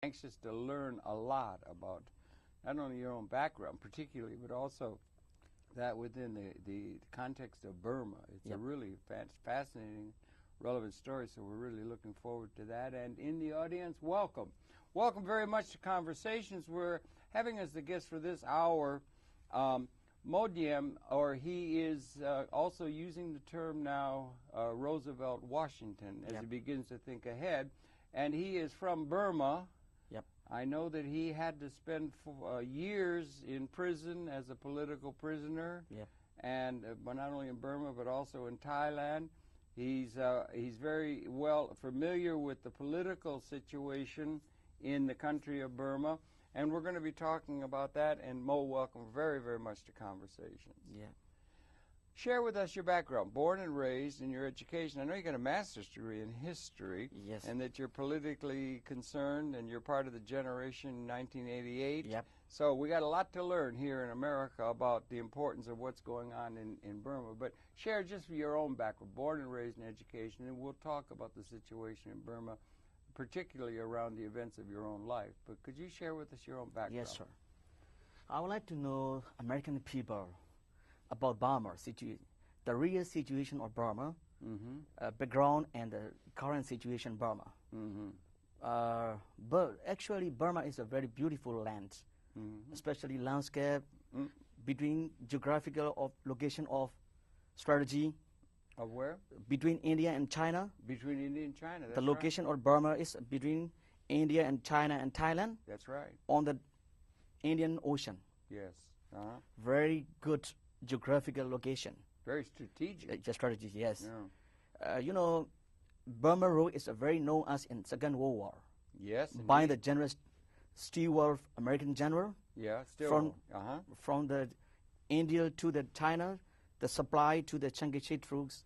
Anxious to learn a lot about not only your own background particularly, but also that within the context of Burma. It's a really fascinating, relevant story, so we're really looking forward to that. And in the audience, welcome. Welcome very much to Conversations. We're having as the guest for this hour Moe Hein, or he is also using the term now Roosevelt Washington as he begins to think ahead. And he is from Burma. I know that he had to spend years in prison as a political prisoner, and but not only in Burma but also in Thailand. He's very well familiar with the political situation in the country of Burma, and we're going to be talking about that. And Moe, welcome very, very much to Conversations. Share with us your background, born and raised, and your education. I know you got a master's degree in history, and that you're politically concerned, and you're part of the generation 1988. So we got a lot to learn here in America about the importance of what's going on in Burma. But share just your own background, born and raised in education, and we'll talk about the situation in Burma, particularly around the events of your own life. But could you share with us your own background? Yes, sir. I would like to know American people about Burma, the real situation of Burma, background and the current situation Burma. But actually Burma is a very beautiful land, especially landscape, between geographical location of strategy. Of where? Between India and China. Between India and China, that's the location of Burma is between India and China and Thailand. That's right. On the Indian Ocean. Yes. Very good geographical location. Very strategic. Strategy, yes. You know, Burma Road is very known as in Second World War. Yes, by the General Stewart, American general. Yeah, still. From the India to the China, the supply to the Chiang troops.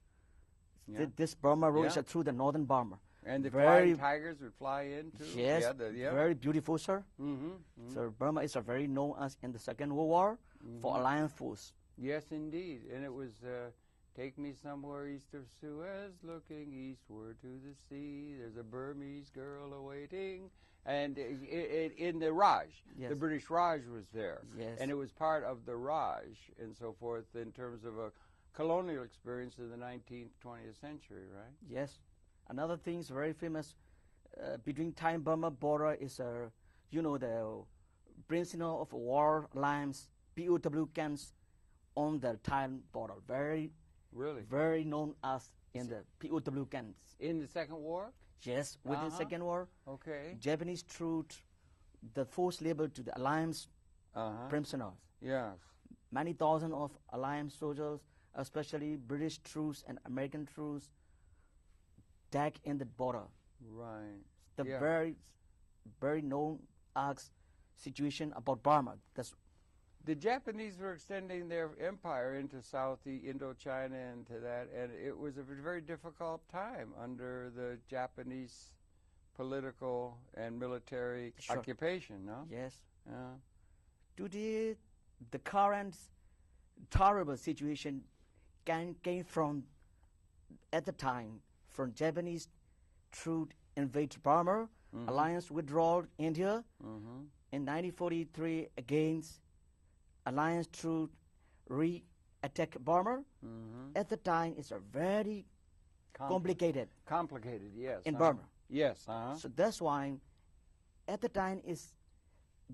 This Burma Road is through the northern Burma. And the flying tigers would fly in too? Yes, very beautiful, sir. So Burma is very known as in the Second World War for Alliance force. Yes, indeed. And it was take me somewhere east of Suez, looking eastward to the sea. There's a Burmese girl awaiting. And in the Raj, the British Raj was there. And it was part of the Raj and so forth in terms of a colonial experience in the 19th, 20th century, right? Yes. Another thing is very famous between Thai and Burma border is, you know, the prisoner of war lines, POW camps on the Thai border. Very known as in the POW camps. In the Second War? Yes, within Second War. Okay. Japanese troops, the force labeled to the Alliance prisoners. Yes. Many thousands of Alliance soldiers, especially British troops and American troops, attack in the border. Right. The very known situation about Burma. The Japanese were extending their empire into South Indochina and to that, and it was a very difficult time under the Japanese political and military occupation, no? Yes. Today, the current terrible situation came from, at the time, from Japanese troops invade Burma, Alliance withdrawal India, in 1943 against Alliance troops re-attack Burma. At the time, it's a very complicated. Complicated, yes. In Burma. Yes. So that's why, at the time, is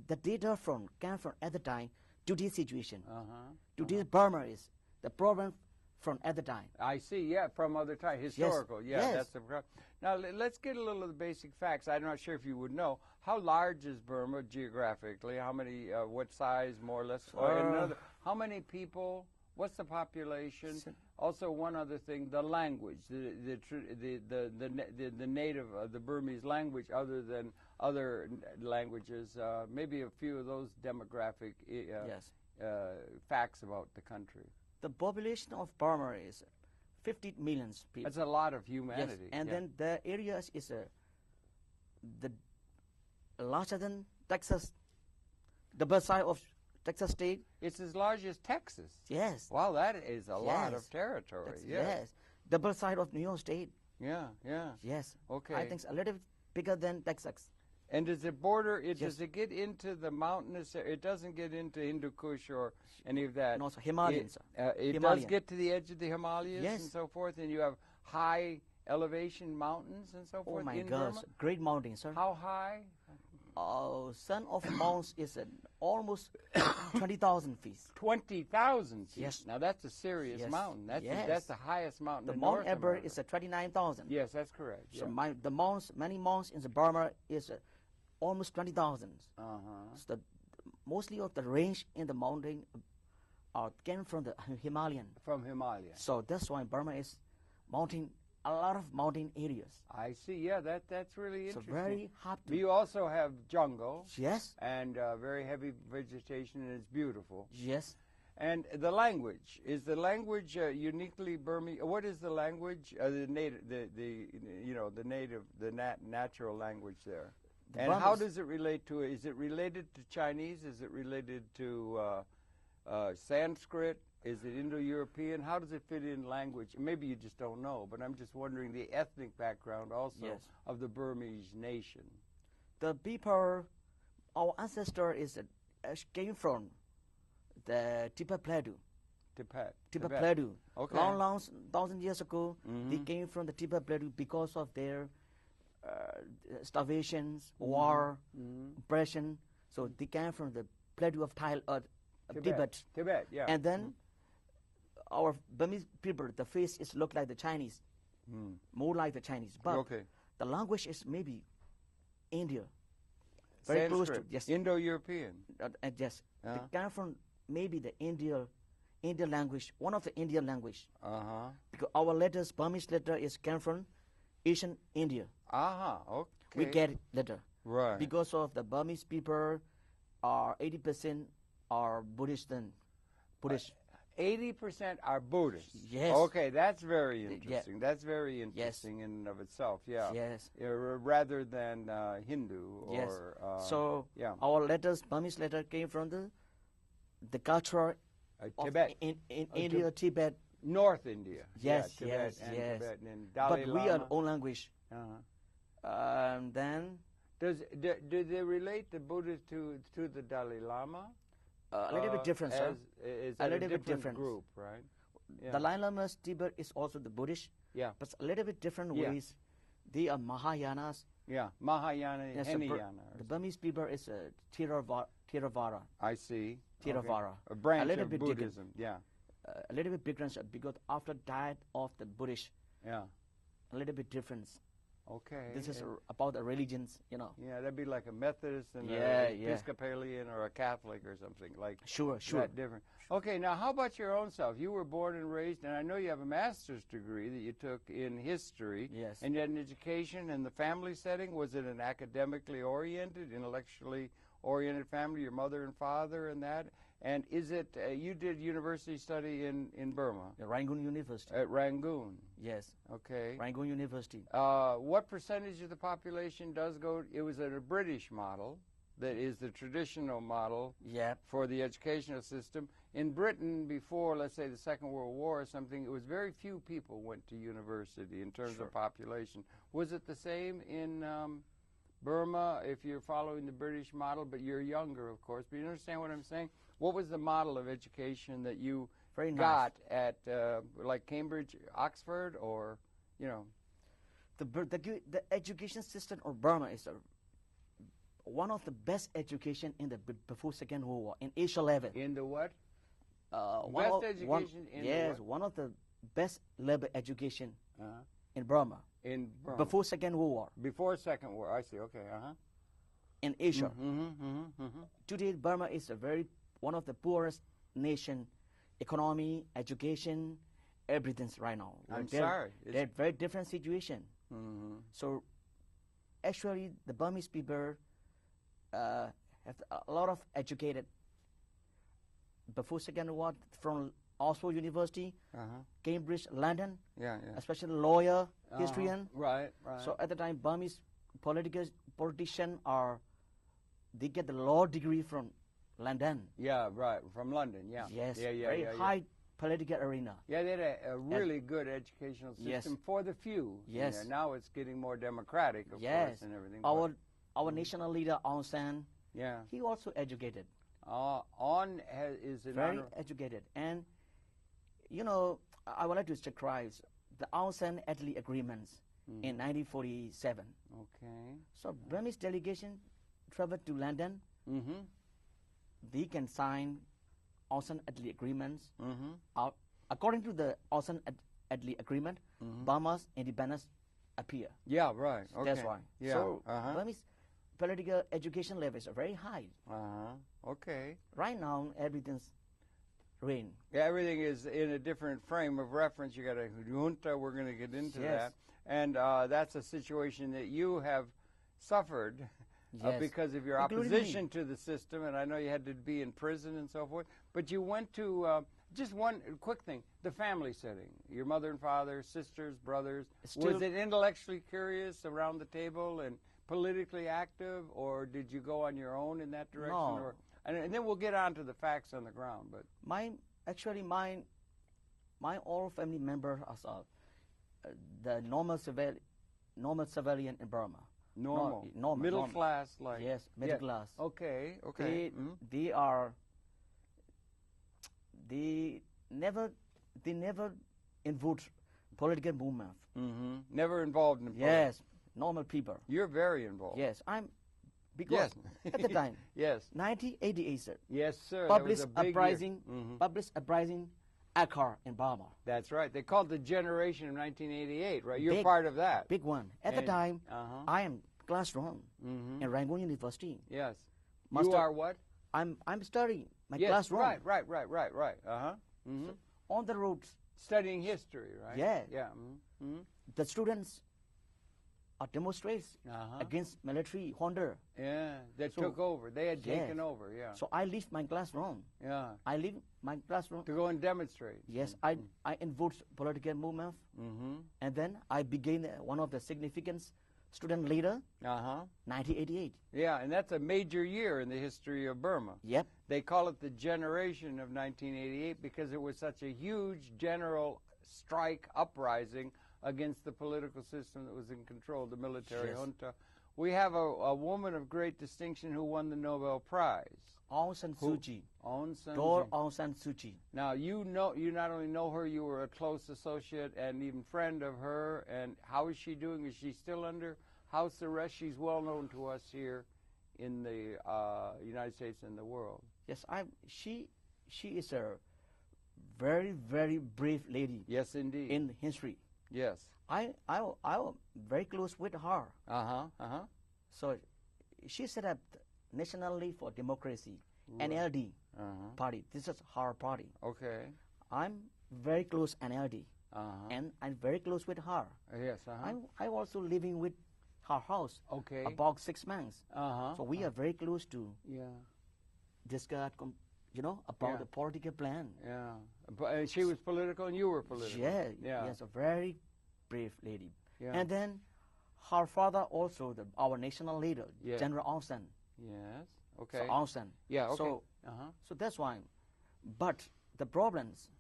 the data came from at the time to this situation. To this Burma is the problem from at the time. I see, from other time, historical, that's the problem. Now, let's get a little of the basic facts. I'm not sure if you would know. How large is Burma geographically? How many, what size, more or less? How many people? What's the population? Also, one other thing, the language, the native, the Burmese language other than other languages, maybe a few of those demographic facts about the country. The population of Burma is 50 million people. That's a lot of humanity. And then the area is the larger than Texas, double size of Texas state. It's as large as Texas. Yes. Wow, that is a lot of territory. Yes. Double size of New York state. Yeah. Yes. Okay. I think it's a little bit bigger than Texas. And does it border? Does Yes. it get into the mountainous area? It doesn't get into Hindu Kush or any of that. And also Himalayans. It Himalayan. does get to the edge of the Himalayas Yes. and so forth, and you have high elevation mountains and so Oh forth my in gosh, Burma. great mountain, sir. How high? Sun of Mounts is almost 20,000 feet. 20,000 feet. Yes. Now that's a serious Yes. mountain. Yes. That's the highest mountain The in Mount North Everest America. is 29,000. Yes, that's correct. So Yeah. the mounts, many mounts in the Burma is almost 20,000. Uh-huh. So mostly of the range in the mountain came from the Himalayan. From Himalaya. So that's why Burma is a lot of mountain areas. I see. Yeah, that's really So interesting. very hard But to. you also have jungle Yes, and very heavy vegetation, and it's beautiful. yes. And the language, is the language uniquely Burmese? What is the language? The native, natural language there. The And how Burmese- does it relate to? Is it related to Chinese? Is it related to Sanskrit? Is it Indo-European? How does it fit in language? Maybe you just don't know, but I'm just wondering the ethnic background also Yes. of the Burmese nation. The people, our ancestor came from the Tibet Plateau. Tibet. Tibet Plateau. Okay. Long 1,000 years ago, they Mhm. came from the Tibet Plateau because of their starvations, war, oppression. So they came from the plateau of Tibet. Tibet, yeah. And then our Burmese people, the face is look like the Chinese, more like the Chinese. But Okay. the language is maybe India. Very close to, Sanskrit, yes. Indo-European. Yes. Uh-huh. They come from maybe the Indian language, one of the Indian language. Uh-huh. Because our letters, Burmese letter came from Asian India. Okay. We get letter. Right. Because of the Burmese people are 80% are Buddhist. 80% are Buddhists. Yes. Okay, that's very Yeah. interesting. That's very interesting in and of itself, yeah. Yes. Rather than Hindu or... Yes. So yeah. our letters, Burmese letter came from the culture of Tibet. in India, Tibet. North India. Yes, yeah, Tibet yes, and yes. Tibet and Dalai But we Lama. are own language. Uh-huh. Then Do they relate the Buddha to the Dalai Lama? a little bit different, sir. Is A that little bit different different. group, right? Yeah. Dalai Lama's Tibet is also the Buddhist, Yeah, but a little bit different Yeah. ways. They are Mahayanas. yeah. Mahayana, Yes, Hinayana. the Burmese people is Theravada. I see. Theravada. Okay. A branch little of bit Buddhism. Yeah, A little bit different because after diet of the Buddhist, yeah. a little bit difference. Okay. This is about the religions, Yeah, that'd be like a Methodist and Yeah, a yeah. Episcopalian or a Catholic or something like Sure. that different. Okay, now how about your own self? You were born and raised, and I know you have a master's degree that you took in history. Yes. And you had an education in the family setting. Was it an academically oriented, intellectually oriented family, your mother and father and that? And is it, you did university study in Burma? The Rangoon University. At Rangoon. Yes. Okay. Rangoon University. What percentage of the population does go? It was a British model that is the traditional model Yeah. for the educational system. In Britain, before, let's say, the Second World War or something, it was very few people went to university in terms Sure. of population. Was it the same in Burma, if you're following the British model, but you're younger, of course? But you understand what I'm saying? What was the model of education that you Very nice. got at, like Cambridge, Oxford, or, The education system of Burma is one of the best education in the before Second World War in Asia level. in the what? One Best of- one- education in the yes, what? one of the best level education Uh-huh. in Burma In Burma. before Second World War Before Second War, I see. Okay, uh-huh. in Asia. Mm-hmm. Today, Burma is one of the poorest nation, economy, education, everything's right now. I'm They're- sorry. They're very different situation. Mm-hmm. So, actually, the Burmese people have a lot of educated before Second World War from Oxford University, Uh-huh. Cambridge, London, Yeah. especially lawyer, Uh-huh. historian. Right. So at the time, Burmese politicians they get the law degree from London. Yeah, right. From London, yeah. Yes, Yeah, very high political arena. Yeah, they had a really good educational Yes. system for the few. Yes. Yeah, now it's getting more democratic, of Yes, course, and everything. our Our national leader, Aung San, Yeah. he also educated. Is an Very honor. educated. And, you know, I would like to describe the Aung San Italy agreements in 1947. Okay. So Burmese delegation traveled to London. Mm-hmm. They can sign Aung San Italy agreements. Mm-hmm. According to the Aung San Italy agreement, Burma's independence appear. Yeah, right. Okay. That's why. Yeah. So uh-huh. Burmese political education levels are very high. Uh-huh. Okay. Right now, everything's rain. Yeah, everything is in a different frame of reference. You got a junta. We're going to get into Yes. that, and that's a situation that you have suffered Yes. because of your Including opposition me. to the system. And I know you had to be in prison and so forth. But you went to just one quick thing: the family setting. Your mother and father, sisters, brothers. Still- Was it intellectually curious around the table and politically active, or did you go on your own in that direction? No. Or, and then we'll get on to the facts on the ground. But My all family members are the normal civilian in Burma. normal, normal, middle normal. class, like Yes, middle yeah. class. Okay, okay. They never involved political movement. Mm-hmm. Never involved in politics. Yes, normal people. You're very involved. Yes, because Yes. at the time, Yes. 1988, sir, Yes, sir. That published was a big year. uprising, Mhm. published uprising occur in Burma. That's right. They called the generation of 1988, right? You're Big- part of that. Big one. At the And- time, Uh-huh. I am classroom Mm-hmm. in Rangoon University. Yes. You Master- are what? I'm studying my Yes, classroom right. Uh-huh. Mm-hmm. on the roads. Studying history, right? Yeah. Yeah. Mm-hmm. The students are demonstrates Uh-huh. against military Honda. Yeah. That So- took over. They had Yes. taken over, yeah. So I leave my classroom. Yeah. I leave my classroom. To go and demonstrate. Yes, I involved political movement, Mm-hmm. and then I became one of the significant student leader. Uh-huh. 1988. Yeah, and that's a major year in the history of Burma. Yep. They call it the generation of 1988 because it was such a huge general strike uprising against the political system that was in control, the military Yes. junta. We have a woman of great distinction who won the Nobel Prize. Aung San Suu Kyi. Aung San Dor Suu Kyi. Aung San Suu Kyi. Now, you not only know her, you were a close associate and even friend of her. And how is she doing? Is she still under house arrest? She's well known to us here in the United States and the world. Yes, she is a very, very brave lady Yes, indeed. in history. Yes. I was very close with her. Uh-huh. Uh-huh. So she set up National League for Democracy, Right. NLD Uh-huh. party. This is her party. Okay. I'm very close NLD, Uh-huh. and I'm very close with her. Yes, uh-huh. I also living with her house Okay. about 6 months. Uh-huh. So we are very close to Yeah. discuss, about Yeah. the political plan. Yeah. But she was political and you were political. Yeah, Yeah. yes, a very brave lady. Yeah. And then her father also, our national leader, Yeah. General Aung San. Yes. So Okay. Aung San. Yeah, okay. So, Uh-huh. so that's why. But the problems,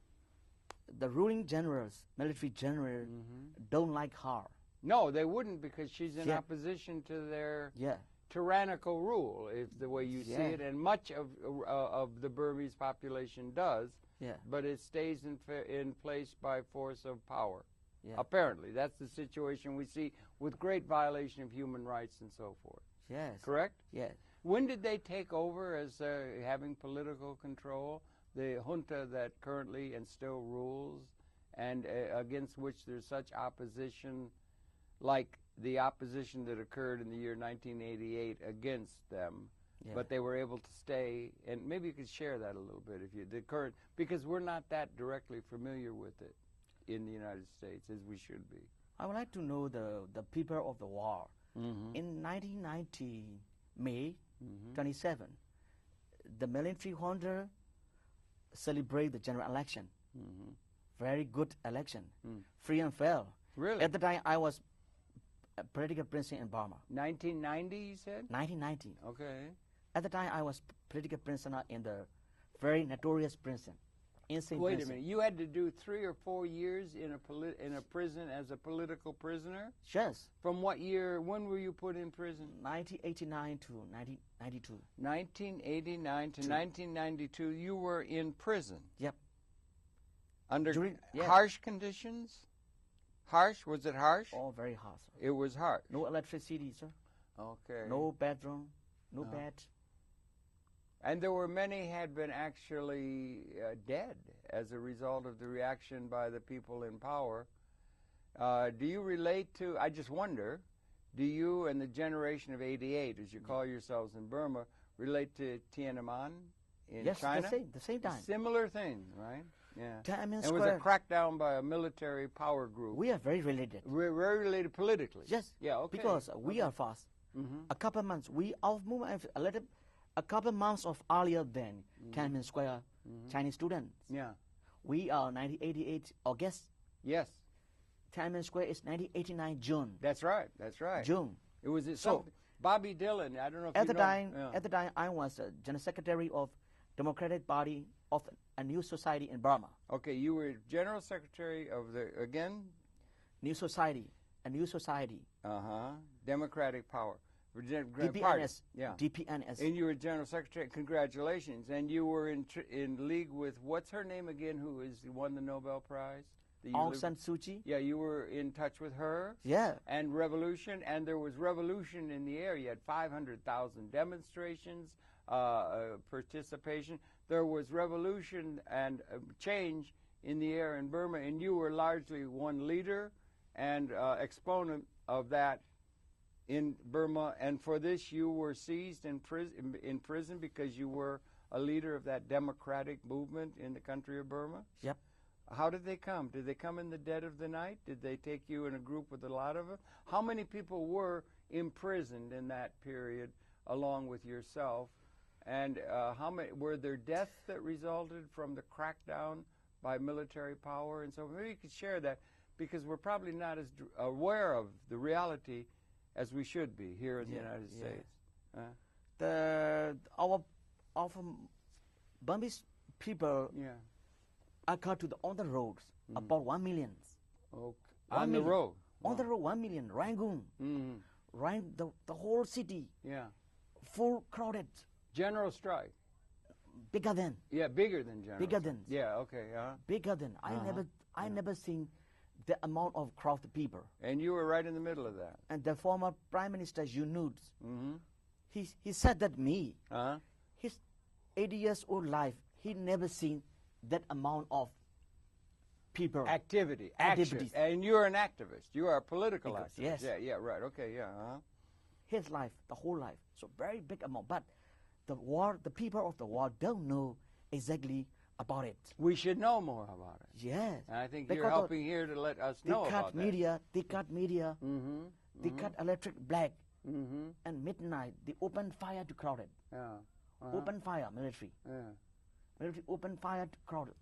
the ruling generals, military general, don't like her. No, they wouldn't because she's in Yeah. opposition to their Yeah. tyrannical rule, is the way you see Yeah. it, and much of the Burmese population does. Yeah. But it stays in place by force of power. Yeah. Apparently, that's the situation we see with great violation of human rights and so forth. Yes. Correct? Yes. When did they take over as having political control? The junta that currently and still rules, and against which there's such opposition, like the opposition that occurred in the year 1988 against them, Yeah. but they were able to stay. And maybe you could share that a little bit, if you the current, because we're not that directly familiar with it in the United States as we should be. I would like to know the people of the war. Mm-hmm. In 1990, May Mm-hmm. 27, the military junta celebrate the general election. Mm-hmm. Very good election, Mm. free and fair. Really? At the time, I was a political prisoner in Burma. 1990, you said? 1990. Okay. At the time, I was political prisoner in the very notorious prison. insane Wait a prison. minute. You had to do 3 or 4 years in a prison as a political prisoner? Yes, From what year? When were you put in prison? 1989 to 1992. 1989 to 1992. You were in prison. Yep. Under Yeah. harsh conditions? Harsh? Was it harsh? All very hard, sir. It was harsh. No electricity, sir. Okay. No bedroom, no bed. And there were many had been actually dead as a result of the reaction by the people in power. Do you relate to, I just wonder, do you and the generation of 88, as you call yourselves in Burma, relate to Tiananmen in China? Yes, the same time. Similar thing, right? Yeah. Tiananmen And it was a Square. crackdown by a military power group. We are very related. We're very related politically. Yes. Yeah, okay. Because we are fast. A couple of months, our movement a couple of months of earlier than Tiananmen Square Chinese students. Yeah. We are 1988 August. Yes. Tiananmen Square is 1989 June. That's right. That's right. June. It was So- Bobby Dylan. I don't know if At you the know. time, Yeah. at the time, I was General Secretary of Democratic Party of a new society in Burma. Okay, you were General Secretary of the New society, a new society. Democratic Power. DPNS. Yeah. DPNS. And you were General Secretary. Congratulations. And you were in league with, what's her name again, who won the Nobel Prize? Aung San Suu Kyi. Yeah, you were in touch with her. Yeah. And revolution, and there was revolution in the air. You had 500,000 demonstrations, participation. There was revolution and change in the air in Burma, and you were largely one leader and exponent of that in Burma. And for this, you were seized in prison because you were a leader of that democratic movement in the country of Burma. Yep. How did they come? Did they come in the dead of the night? Did they take you in a group with a lot of them? How many people were imprisoned in that period along with yourself? And how many were there deaths that resulted from the crackdown by military power? And so maybe you could share that, because we're probably not as aware of the reality as we should be here in the United States. Our Burmese people occur on the roads about 1 million. Okay. On the road. On the road, 1 million. Rangoon. The whole city. Yeah. Full crowded. General strike. Bigger than. Yeah, bigger than general. Bigger strike. than. Yeah. Okay. Bigger than. I never seen the amount of crowd people. And you were right in the middle of that. And the former Prime Minister Yunud, he said that me, his 80 years old life, he never seen that amount of people. Activities. And you're an activist. You are a political activist. Yes. Yeah, right. Okay, yeah. His life, the whole life. So very big amount. But the people of the world don't know exactly about it. We should know more about it. Yes. And I think Because you're helping here to let us know about that. They cut media. They cut electric black. And midnight, they open fire to crowd it. Yeah. Open fire, military. Yeah. Military open fire to crowd it.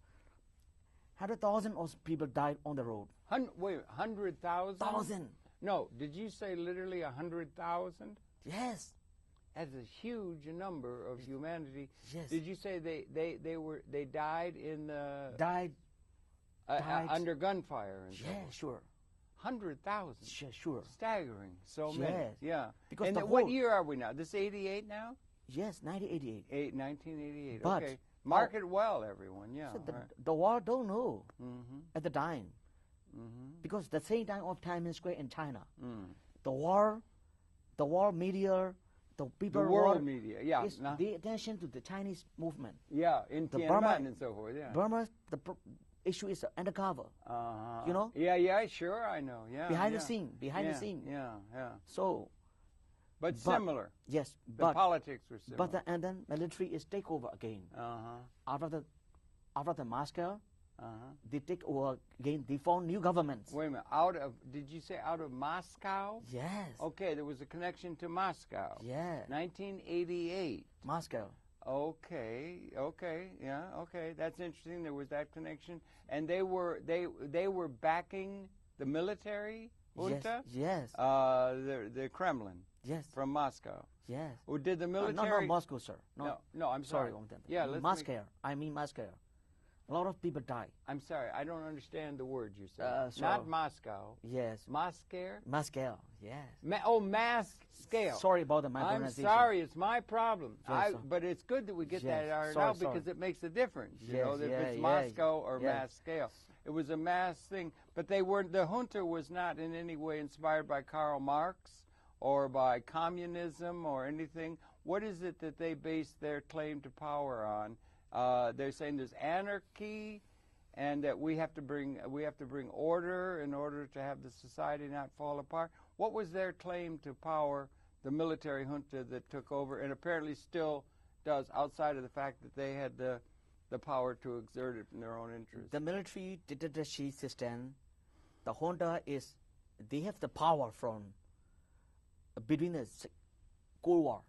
100,000 of people died on the road. Wait, 100,000? 1,000. No, did you say literally 100,000? Yes. That's a huge number of humanity. Yes. Did you say they died in the Died. under gunfire? And so Yeah, forth? sure. 100,000. Sure. Staggering. So many. Yes. Yeah. Because and the what whole- year are we now? This 88 now? Yes, 1988. 1988. But okay. Mark it well, everyone. Yeah. So right. the world don't know at the time. Because the same time of Tiananmen Square in China, the world media, the people The world media, yeah. is the attention to the Chinese movement. Yeah, in The Tiananmen Burma- and so forth, yeah. Burma, issue is undercover. You know? Yeah, sure, I know, yeah. Behind yeah. the scene. Yeah. So, But similar. yes, The politics were similar. but and then military is take over again. After the massacre, they take over again. They form new governments. Wait a minute, did you say out of Moscow? Yes. Okay, there was a connection to Moscow. Yeah. 1988. Moscow. Okay, yeah, okay. That's interesting. There was that connection, and they were backing the military junta. Yes. The Kremlin. Yes. From Moscow. Yes. Or did the military? No, Moscow, sir. No, I'm sorry. Sorry. Yeah, let's Moscow. I mean Moscow. A lot of people died. I'm sorry, I don't understand the word you said. So- Not Moscow. Yes. Moscow? Moscow. Yes. Mass scale. Sorry about my I'm pronunciation. sorry, it's my problem. Yes, sir. But it's good that we get Yes, that ironed sorry, out because sorry. it makes a difference. You Yes, know, if yeah, it's yeah, Moscow or yeah. mass scale. It was a mass thing. But they weren't. The junta was not in any way inspired by Karl Marx or by communism or anything. What is it that they base their claim to power on? They're saying there's anarchy, and that we have to bring order in order to have the society not fall apart. What was their claim to power? The military junta that took over, and apparently still does, outside of the fact that they had the power to exert it in their own interest. The military dictatorship system, the junta is, they have the power from between the Cold War.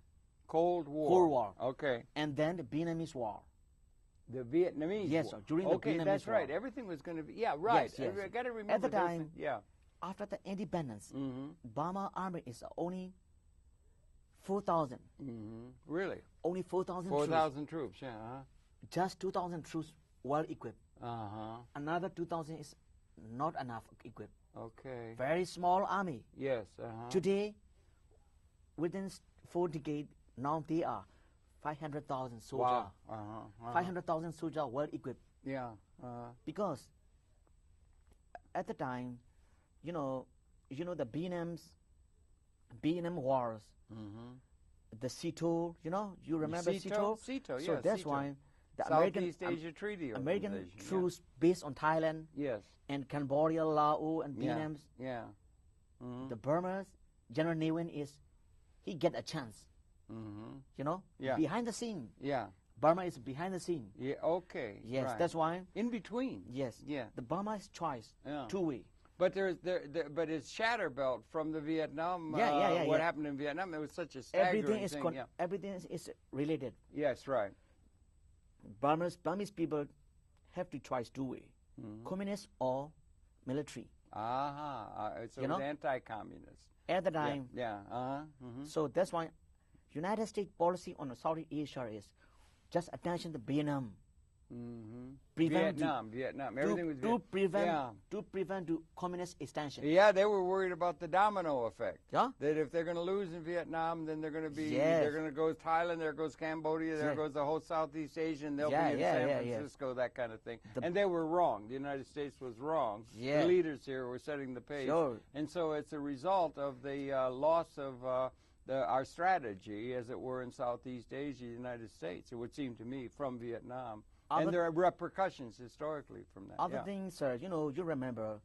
Cold War. Cold War. Okay. And then the Vietnamese War. The Vietnamese Yes, War. sir, during the okay, Vietnamese that's right. War. Everything was going to be, yeah, right. Yes, yes. I got to remember At the those time, things. Yeah. After the independence, Mm-hmm. Burma army is only 4,000. Mm-hmm. Really? Only 4,000 troops. 4,000 troops, yeah. Just 2,000 troops well equipped. Uh-huh. Another 2,000 is not enough equipped. Okay. Very small army. Yes, uh-huh. Today, within 4 decades, now they are 500,000 soldiers. Wow. Uh-huh. Uh-huh. 500,000 soldiers well equipped. Yeah. Uh-huh. Because at the time, you know the Vietnam wars, Mm-hmm. the CETO, you remember CETO? CETO, So yeah, that's CETO. why the Southeast Asia Treaty American Organization, troops based on Thailand Yes. and Cambodia, Laos, and Yeah. Vietnam. Yeah. Mm-hmm. The Burma's General Ne Win he get a chance. Mm-hmm. Yeah. Behind the scene. Yeah. Burma is behind the scene. Yeah. Okay. Yes, right. that's why. In between. Yes. Yeah. The Burma's choice, Yeah. two-way. But but it's Shatterbelt from the Vietnam. Yeah. What happened in Vietnam? It was such a staggering thing. Yeah. Everything is related. Yes. Right. Burmese people have to choose two-way, Mm-hmm. communist or military. So it's anti-communist. At the time, Yeah. Uh-huh. Mm-hmm. so that's why United States policy on Southeast Asia is just attention to Vietnam. Mm-hmm. Prevent Vietnam. Everything was to Yeah. prevent the communist extension. Yeah, they were worried about the domino effect. Yeah? That if they're going to lose in Vietnam, then they're going to be, Yes. they're going to go Thailand, there goes Cambodia, there Yes. goes the whole Southeast Asia, and they'll Yeah, be in yeah, San yeah, yeah. Francisco, that kind of thing. The- And they were wrong. The United States was wrong. Yeah. The leaders here were setting the pace. Sure. And so it's a result of the loss of our strategy, as it were, in Southeast Asia, the United States, it would seem to me, from Vietnam. And there are repercussions historically from that. Other yeah. things, you remember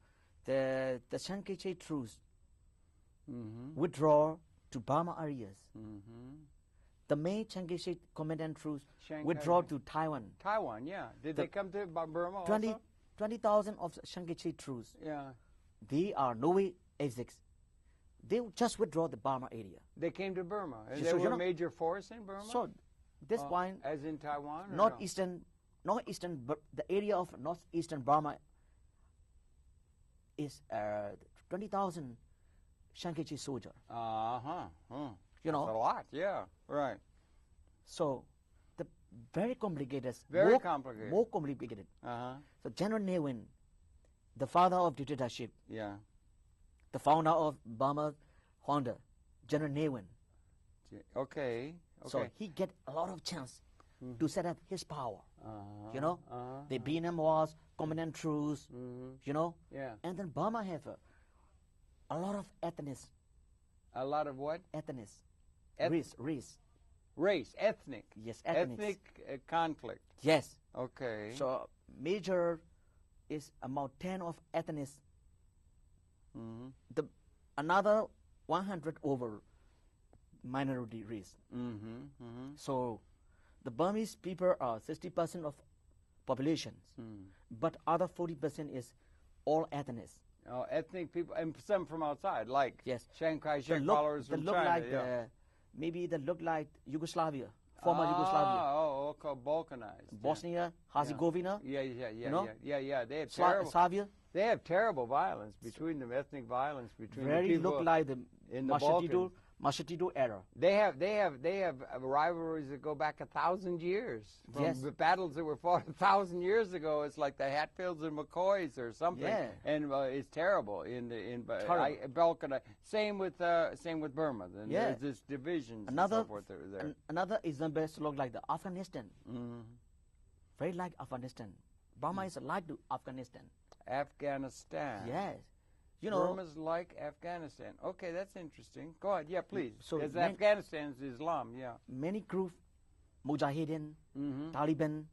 the Chiang Kai-shek troops Mm-hmm. withdraw to Burma areas. Mm-hmm. The main Chiang Kai-shek commandant troops Chiang withdraw Kai-shek. to Taiwan. Taiwan, yeah. Did they come to Burma also? 20,000 of Chiang Kai-shek troops, Yeah. they are no way exits. They just withdraw the Burma area. They came to Burma. And So they were you know- a major force in Burma? So this point, As in Taiwan? Or northeastern, the area of northeastern Burma is 20,000 Chiang Kai-shek soldiers. No? Uh-huh. You That's a know, lot, yeah. Right. so the very complicated. Very complicated. More complicated. Uh-huh. So General Ne Win, the father of dictatorship, Yeah. the founder of Burma Honda, General Ne Win. Okay. So he get a lot of chance to set up his power. Uh-huh. The Vietnam Wars, commandant troops, Yeah. and then Burma have a lot of ethnics. A lot of what? Ethnics. Eth- Race. Race, ethnic. Yes, ethnics. Ethnic conflict. Yes. Okay. So major is about 10 of ethnics. Mm-hmm. Another 100 over minority race. Mm-hmm. Mm-hmm. So the Burmese people are 60% of populations, but other 40% is all ethnics. Oh, ethnic people, and some from outside, like Yes. Chiang Kai-shek They followers they from look China. like yeah. maybe they look like Yugoslavia, former Yugoslavia, Oh, called balkanized. yeah. Bosnia, Herzegovina, Yeah. know? Yeah. They have terrible. Serbia. They have terrible violence between them, ethnic violence between the Very people look like the in the Marshal Tito, Balkans. Machete era. They have rivalries that go back 1,000 years. From Yes. the battles that were fought 1,000 years ago. It's like the Hatfields and McCoys or something. Yeah. And it's terrible in Terrible. Balkan. Same with Burma. Then Yeah. there's this divisions Another and so forth that are there. another example look like the Afghanistan. Mhm. Very like Afghanistan. Burma is like to Afghanistan. Afghanistan. Yes. You know, Burma's like Afghanistan. Okay, that's interesting. Go ahead. Yeah, please. So Because many- Afghanistan is Islam. Yeah. many groups, Mujahideen, Mm-hmm. Taliban,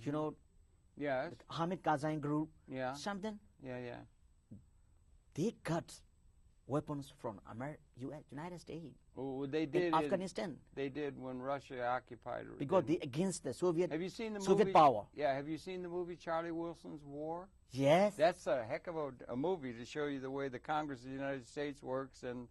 you know, Yes. Hamid Karzai group, Yeah. something, Yeah. they got weapons from United States Oh, they did. in Afghanistan They did when Russia occupied. because they against the Soviet Have you seen the Soviet movie? power. Yeah. Have you seen the movie Charlie Wilson's War? Yes. That's a heck of a movie to show you the way the Congress of the United States works, and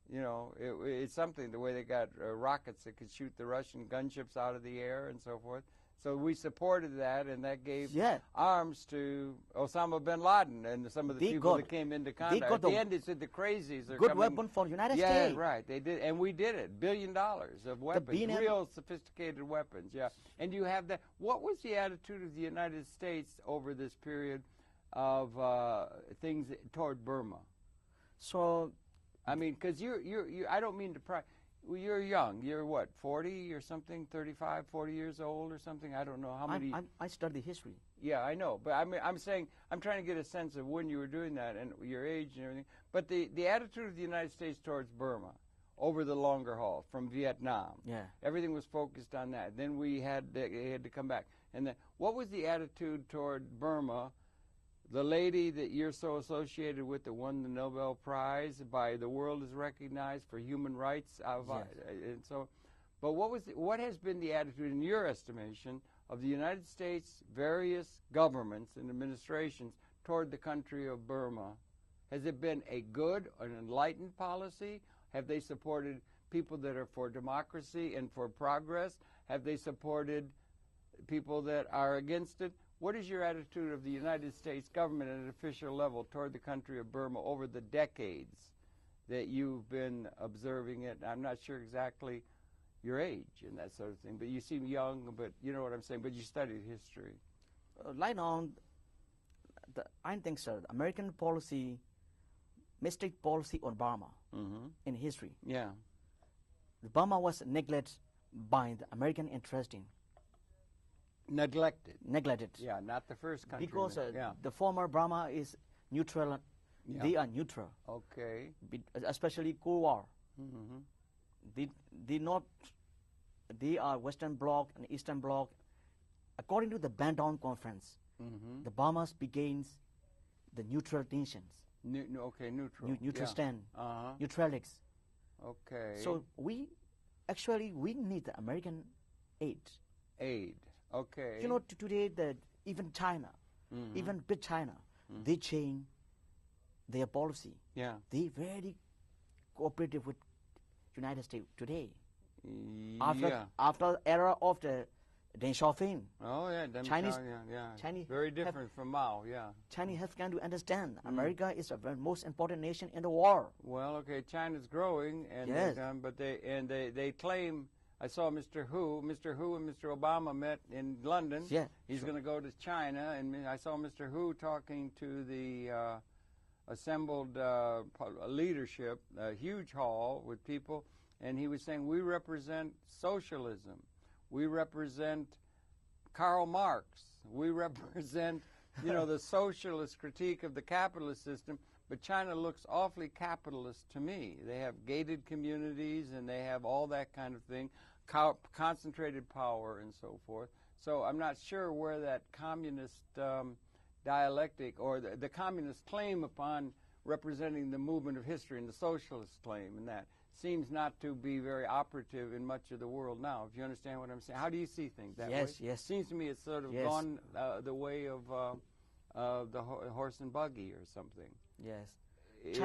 you know it's something the way they got rockets that could shoot the Russian gunships out of the air and so forth. So we supported that, and that gave Yeah. arms to Osama bin Laden and some of the They people got- that came into contact. got At the the end, it said the crazies are good coming. weapon for United Yeah, States. right. They did, and we did it. $1 billion of weapons, BNM real sophisticated weapons. Yeah, and you have that. What was the attitude of the United States over this period of things toward Burma? So I mean, because you I don't mean to pry. Well, you're young. You're what, 40 or something, 35, 40 years old or something? I don't know how many. I study history. Yeah, I know, but I'm saying I'm trying to get a sense of when you were doing that and your age and everything. But the attitude of the United States towards Burma over the longer haul from Vietnam, Yeah. everything was focused on that. Then they had to come back. And then what was the attitude toward Burma? The lady that you're so associated with that won the Nobel Prize by the world is recognized for human rights, and so. But what has been the attitude, in your estimation, of the United States various governments and administrations toward the country of Burma? Has it been a good, an enlightened policy? Have they supported people that are for democracy and for progress? Have they supported people that are against it? What is your attitude of the United States government at an official level toward the country of Burma over the decades that you've been observing it? I'm not sure exactly your age and that sort of thing, but you seem young, but you know what I'm saying, but you studied history. Right now, I think, sir, American policy, mistake policy on Burma in history. Yeah. Burma was neglected by the American interest in. Neglected. Yeah, not the first country. Because yeah. the former Burma is neutral. Yeah. They are neutral, Okay. especially Cold War. Mm-hmm. They are Western Bloc and Eastern Bloc. According to the Bandung Conference, the Burma begins the neutral tensions, Okay, neutral. neutral yeah. stand, Uh-huh. neutralics. Okay. So we need the American aid. Aid. Okay. You know, today even China, even big China, they change their policy. Yeah. They very cooperative with United States today. Yeah. After era of the Deng Xiaoping, Oh yeah, Deng Chinese- Xiaoping, yeah. Chinese Very have- different from Mao, yeah. Chinese have come to understand America is the most important nation in the world. Well, okay, China's growing, and Yes. but they claim. I saw Mr. Hu and Mr. Obama met in London. Yeah, He's going to go to China, and I saw Mr. Hu talking to the assembled leadership, a huge hall with people, and he was saying, we represent socialism. We represent Karl Marx. We represent, the socialist critique of the capitalist system. But China looks awfully capitalist to me. They have gated communities, and they have all that kind of thing, concentrated power and so forth. So I'm not sure where that communist dialectic or the communist claim upon representing the movement of history and the socialist claim and that seems not to be very operative in much of the world now, if you understand what I'm saying. How do you see things that way? Yes. Seems to me it's sort of Yes. gone the way of the horse and buggy or something. Yes. It-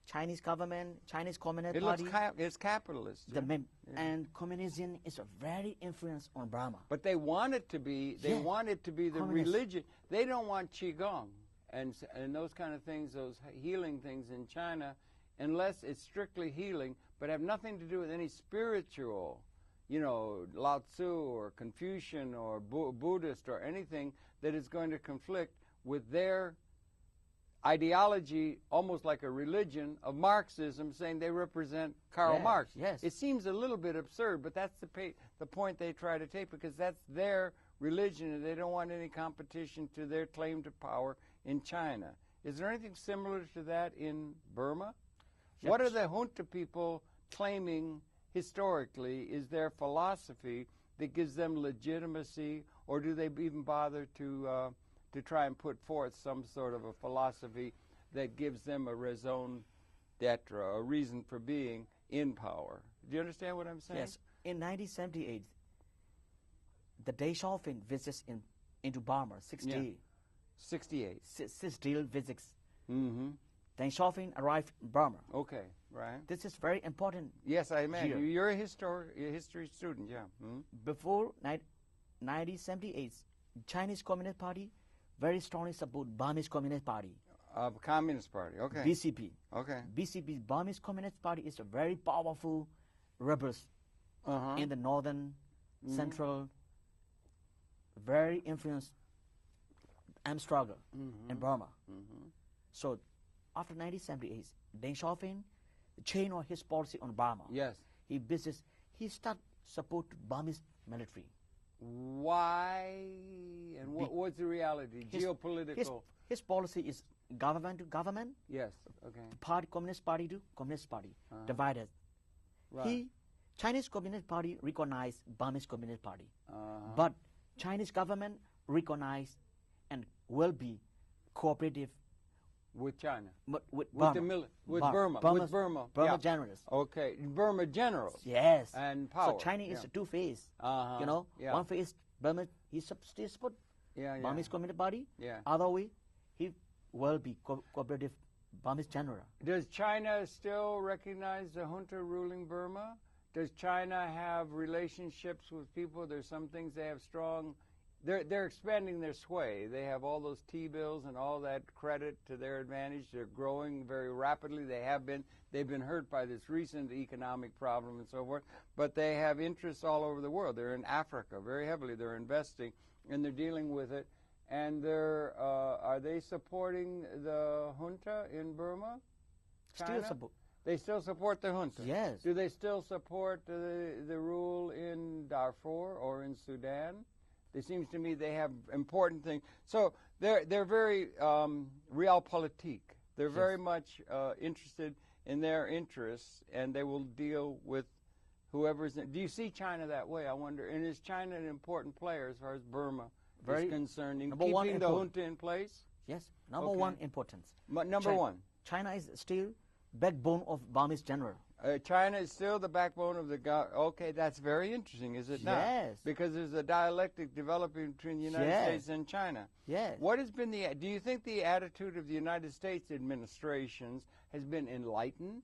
Chinese government, Chinese Communist It Party, looks it's capitalist. yeah. and communism is a very influence on Burma. But they want it to be. They Yeah. want it to be the Communist. religion. They don't want qigong and those kind of things, those healing things in China. unless it's strictly healing, but have nothing to do with any spiritual, Lao Tzu or Confucian or Buddhist or anything that is going to conflict with their ideology, almost like a religion of Marxism, saying they represent Karl Marx. Yes. It seems a little bit absurd, but that's the point they try to take, because that's their religion, and they don't want any competition to their claim to power in China. Is there anything similar to that in Burma? Yes. What are the junta people claiming historically is their philosophy that gives them legitimacy, or do they even bother to try and put forth some sort of a philosophy that gives them a raison d'etre, a reason for being in power? Do you understand what I'm saying? Yes. In 1978, the Deng Xiaoping visits into Burma, 68. 68. Six deal visits. Mm-hmm. Deng Xiaoping arrived in Burma. Okay, right. This is very important. Yes, I imagine. Year. You're a history student, yeah. Mm-hmm. Before 1978, Chinese Communist Party very strongly support Burmese Communist Party. Communist Party, okay. BCP. Okay. BCP, Burmese Communist Party, is a very powerful rebels in the northern, central, very influenced armed struggle in Burma. So after 1978, Deng Xiaoping changed his policy on Burma. Yes. He started support Burmese military. Why? And what's the reality? Geopolitical. His policy is government to government. Yes. Okay. Party, Communist Party to Communist Party, divided. Right. Chinese Communist Party recognized Burmese Communist Party, but Chinese government recognized and will be cooperative with China. With Burma. With Burma. Burma generals. Okay. Burma generals. Yes. And power. So China is two-phase. Yeah. One phase Burma, he still support Burmese Communist Party. Yeah. Other way, he will be cooperative Burmese general. Does China still recognize the junta ruling Burma? Does China have relationships with people? There's some things they have strong. They're expanding their sway. They have all those T-bills and all that credit to their advantage. They're growing very rapidly. They've been hurt by this recent economic problem and so forth, but they have interests all over the world. They're in Africa very heavily. They're investing, and they're dealing with it. And are they supporting the junta in Burma? China? Still support. They still support the junta? Yes. Do they still support the rule in Darfur or in Sudan? It seems to me they have important things. So they're very realpolitik. They're very much interested in their interests, and they will deal with whoever's. Do you see China that way? I wonder. And is China an important player as far as Burma is concerned in keeping the junta in place? Yes. Number one importance. Number one. China is still backbone of Burmese general. China is still the backbone of the okay, that's very interesting, is it not? Yes. Because there's a dialectic developing between the United States and China. Yes. What has been do you think the attitude of the United States administrations has been enlightened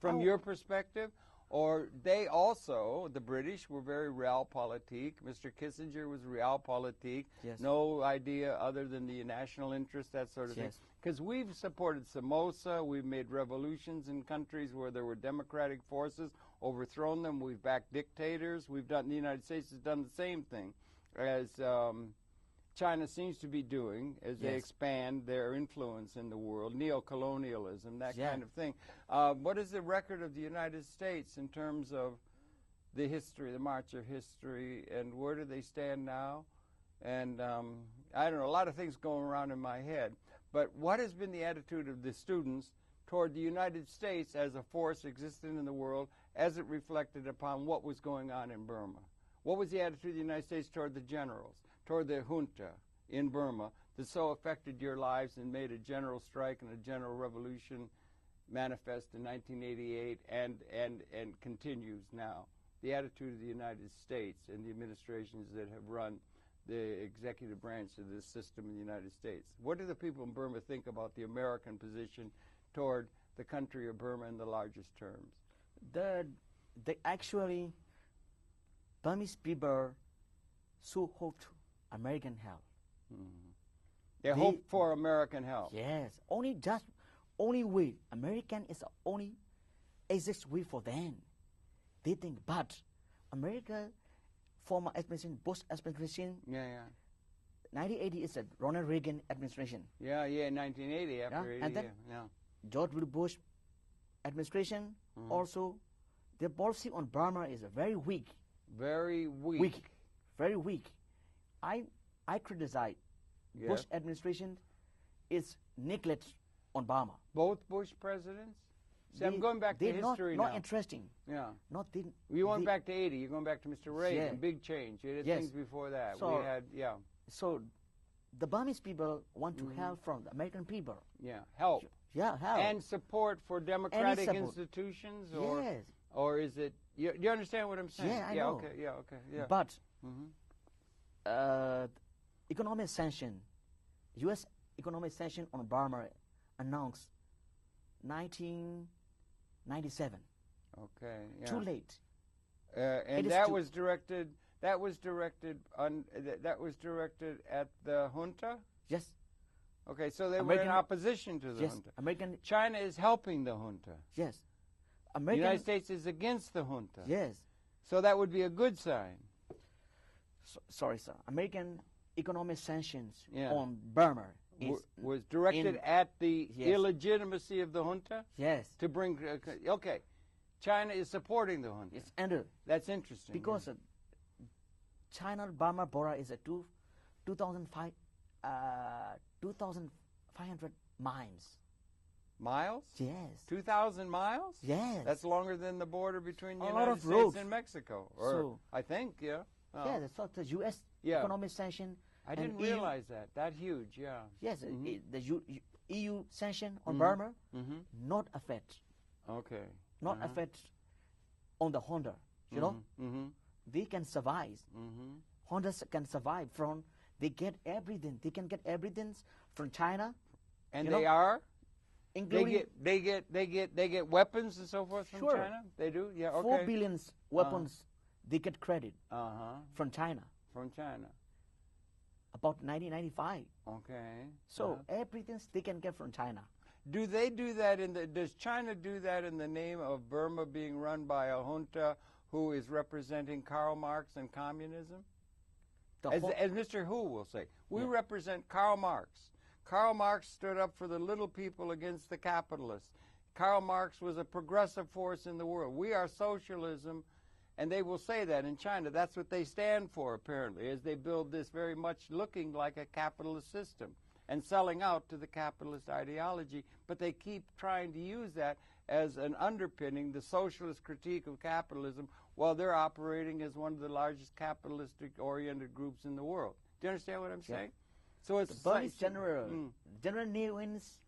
from your perspective? Or they also, the British, were very realpolitik. Mr. Kissinger was realpolitik. Yes. No idea other than the national interest, that sort of thing. Because we've supported Somoza. We've made revolutions in countries where there were democratic forces, overthrown them. We've backed dictators. The United States has done the same thing as China seems to be doing as they expand their influence in the world, neocolonialism, that kind of thing. What is the record of the United States in terms of the history, the march of history, and where do they stand now? And I don't know, a lot of things going around in my head. But what has been the attitude of the students toward the United States as a force existing in the world as it reflected upon what was going on in Burma? What was the attitude of the United States toward the generals, toward the junta in Burma that so affected your lives and made a general strike and a general revolution manifest in 1988 and continues now? The attitude of the United States and the administrations that have run the executive branch of this system in the United States. What do the people in Burma think about the American position toward the country of Burma in the largest terms? They actually, Burmese people so hoped American help. They hope for American help. Yes, only just only way. American is the only exact way for them. They think, but America, former administration, Bush administration, Yeah. 1980 is the Ronald Reagan administration. Yeah. 1980 after 80. And then yeah. George W. Bush administration also, their policy on Burma is very weak. Very weak. Very weak. I criticize Yes. Bush administration is neglect on Burma. Both Bush presidents? See, I'm going back to history not now. interesting. Yeah. Not the, You went back to 80. You're going back to Mr. Reagan. Yeah. Big change. You had Yes. things before that. So- we had, So the Burmese people want to help from the American people. help. Yeah, help. And support for democratic support. institutions? Yes. Or is it, you understand what I'm saying? Yeah, I know. Okay, okay, yeah. But Mhm. economic sanction, U.S. economic sanction on Burma announced 1997. Okay, yeah. Too late. And It is that too- was directed at the junta? Yes. Okay, so they were American- in opposition to the Yes. junta. American. China is helping the junta. Yes. The American. United States is against the junta. Yes. So that would be a good sign. Sorry, sir. American economic sanctions Yeah. on Burma is Was directed in- at the Yes. illegitimacy of the junta yes. to bring. Okay, China is supporting the junta. It's under That's interesting. because China-Burma border is a 2,500 miles. miles. Yes. 2,000 miles. Yes. That's longer than the border between the A lot United of States roads. and Mexico. Or So- I think, yeah. Oh. Yeah, that's what the U.S. Yeah. economic sanction. I and didn't EU realize that. That huge, yeah. Yes, the EU sanction on Mhm. Burma Mm-hmm. not affect, Okay. not affect on the Honda. You know, Mm-hmm. they can survive. Mm-hmm. Hondas can survive from. They get everything. They can get everything from China, And You they know, are. including They get weapons and so forth from Sure. China. They do. Yeah. Okay. 4 billion weapons. They get credit from China From China. about 1995. Okay. So everything they can get from China. Do they do that does China do that in the name of Burma being run by a junta who is representing Karl Marx and communism? The As, whole- as Mr. Hu will say, we Yeah. represent Karl Marx. Karl Marx stood up for the little people against the capitalists. Karl Marx was a progressive force in the world. We are socialism, and they will say that in China. That's what they stand for, apparently, as they build this very much looking like a capitalist system and selling out to the capitalist ideology. But they keep trying to use that as an underpinning, the socialist critique of capitalism, while they're operating as one of the largest capitalistic-oriented groups in the world. Do you understand what I'm saying? So it's Burmese General Newins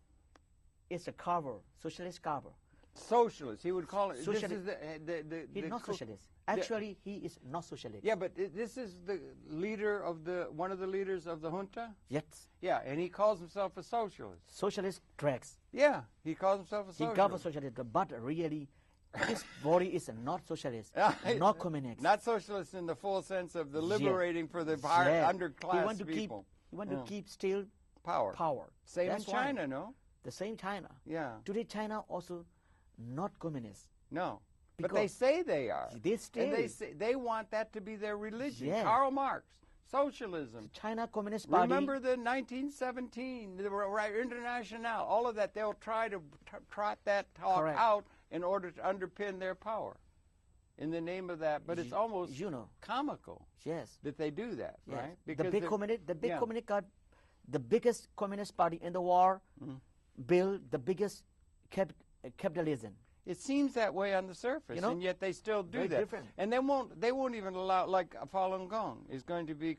is a cover, socialist cover. socialist. He would call it. Socialist. This is He's not socialist. Actually, he is not socialist. Yeah, but this is the leader of one of the leaders of the junta. Yes. Yeah, and he calls himself a socialist. Socialist tracks. Yeah, he calls himself a He socialist. governs socialist, but really, his body is not socialist, not communist. Not socialist in the full sense of the Yeah. liberating for the Yeah. underclass He want to people. He want to keep still Power. power. Same That's in why. China, no? The same China. Yeah. Today, China also not communist. No. But they Because say they are. They still. And they say they want that to be their religion. Yeah. Karl Marx, socialism. China Communist Party. Remember the 1917, the International, all of that. They'll try to trot that talk Correct. out in order to underpin their power in the name of that. But it's almost comical Yes. that they do that, Yes. right? The big they're- communist, yeah. the biggest communist party in the world, build the biggest capitalism. It seems that way on the surface, You know, and yet they still do very that. different. And they won't even allow, like Falun Gong is going to be,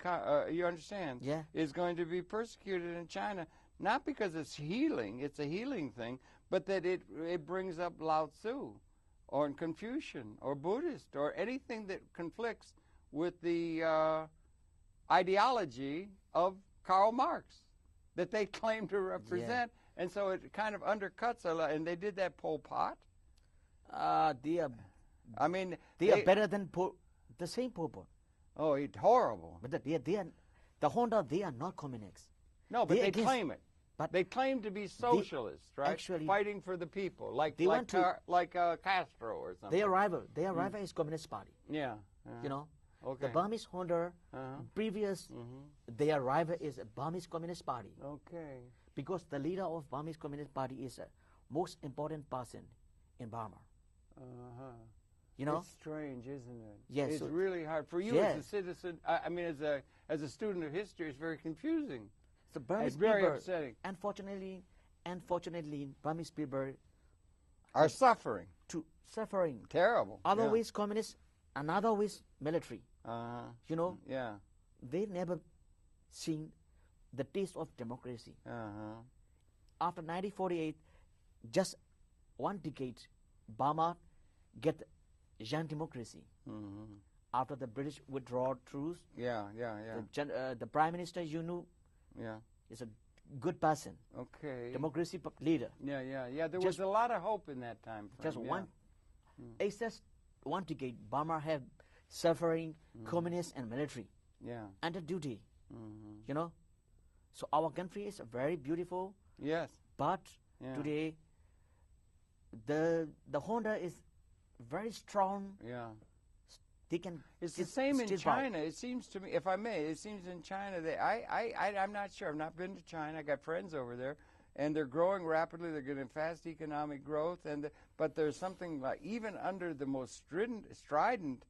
you understand? Yeah. Is going to be persecuted in China, not because it's it's a healing thing, but that it brings up Lao Tzu, or Confucian, or Buddhist, or anything that conflicts with the ideology of Karl Marx that they claim to represent. And so it kind of undercuts a lot. And they did that Pol Pot. They are I mean, they are better than the same Pol Pot. Oh, it's horrible. But the Honda, they are not communists. No, but they against- claim it. But they claim to be socialists, right? actually, fighting for the people, like they want to, Castro or something. their rival is Communist Party. Yeah. You know, Okay. the Burmese Honda, previous, their rival is a Burmese Communist Party. Okay. Because the leader of Burmese Communist Party is a most important person in Burma. You know? It's strange, isn't it? Yes. It's really hard for you as a citizen. I mean, as a student of history, it's very confusing. So Burmese It's very people, upsetting. Unfortunately, Burmese people Are suffering. Suffering. Terrible. Other ways communist, another ways military. You know? Yeah. They never seen the taste of democracy. After 1948, just one decade, Burma get young democracy. After the British withdraw troops, the Prime Minister, you know, is a good person. Okay. Democracy leader. Yeah. There was a lot of hope in that time frame. Just one. It's just one decade. Burma have suffering, communist and military. Yeah. Under duty. You know. So our country is very beautiful. Yes. But today, the Honda is very strong. Yeah. They can. It's the same in China. It seems to me, if I may, it seems in China that I'm not sure. I've not been to China. I got friends over there, and they're growing rapidly. They're getting fast economic growth, but there's something like even under the most strident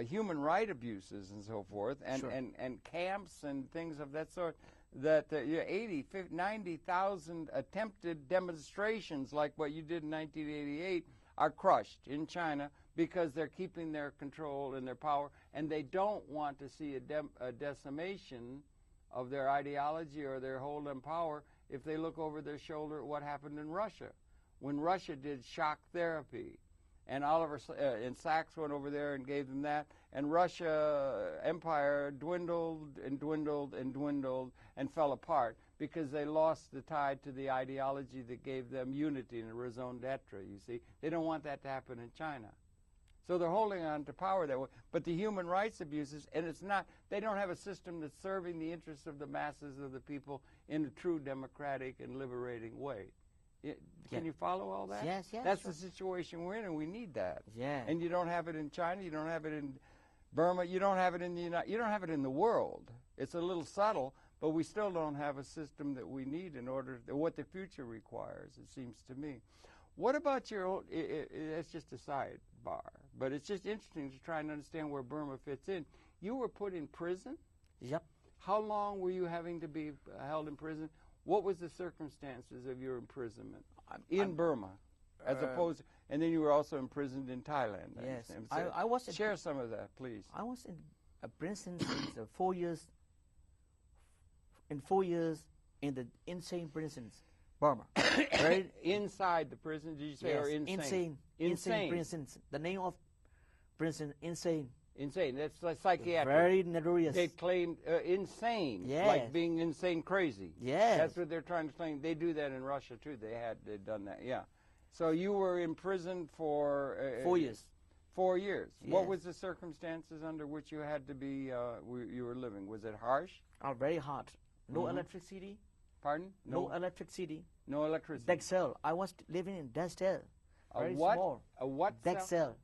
human right abuses and so forth, and camps and things of that sort, that 90,000 attempted demonstrations like what you did in 1988 are crushed in China because they're keeping their control and their power, and they don't want to see a decimation of their ideology or their hold on power if they look over their shoulder at what happened in Russia. When Russia did shock therapy, and Oliver and Sachs went over there and gave them that, and Russia empire dwindled and dwindled and dwindled and fell apart because they lost the tide to the ideology that gave them unity and raison d'etre, you see. They don't want that to happen in China. So they're holding on to power that way. But the human rights abuses, and it's not, they don't have a system that's serving the interests of the masses of the people in a true democratic and liberating way. Can you follow all that? Yes. That's the situation we're in, and we need that. Yeah. And you don't have it in China. You don't have it in Burma. You don't have it in the you don't have it in the world. It's a little subtle, but we still don't have a system that we need in order to, what the future requires. It seems to me. What about your own? That's just a sidebar, but it's just interesting to try and understand where Burma fits in. You were put in prison. Yep. How long were you having to be held in prison? What was the circumstances of your imprisonment in Burma, as opposed to, and then you were also imprisoned in Thailand? Yes, so I was. Share some of that, please. I was in a prison since 4 years. In 4 years in the insane prisons, Burma. Right inside the prison, did you say, or insane? Insane prisons. The name of prison, insane. Insane. That's like psychiatric. Very notorious. They claimed insane, yes. like being insane crazy. Yes. That's what they're trying to claim. They do that in Russia too. They'd done that. Yeah. So you were in prison for 4 years. 4 years. Yes. What was the circumstances under which you had to be? You were living. Was it harsh? Very hard. No electricity. Pardon? No electricity. No electricity. Deck cell. I was living in deck cell. Very what? small. A what? Deck cell.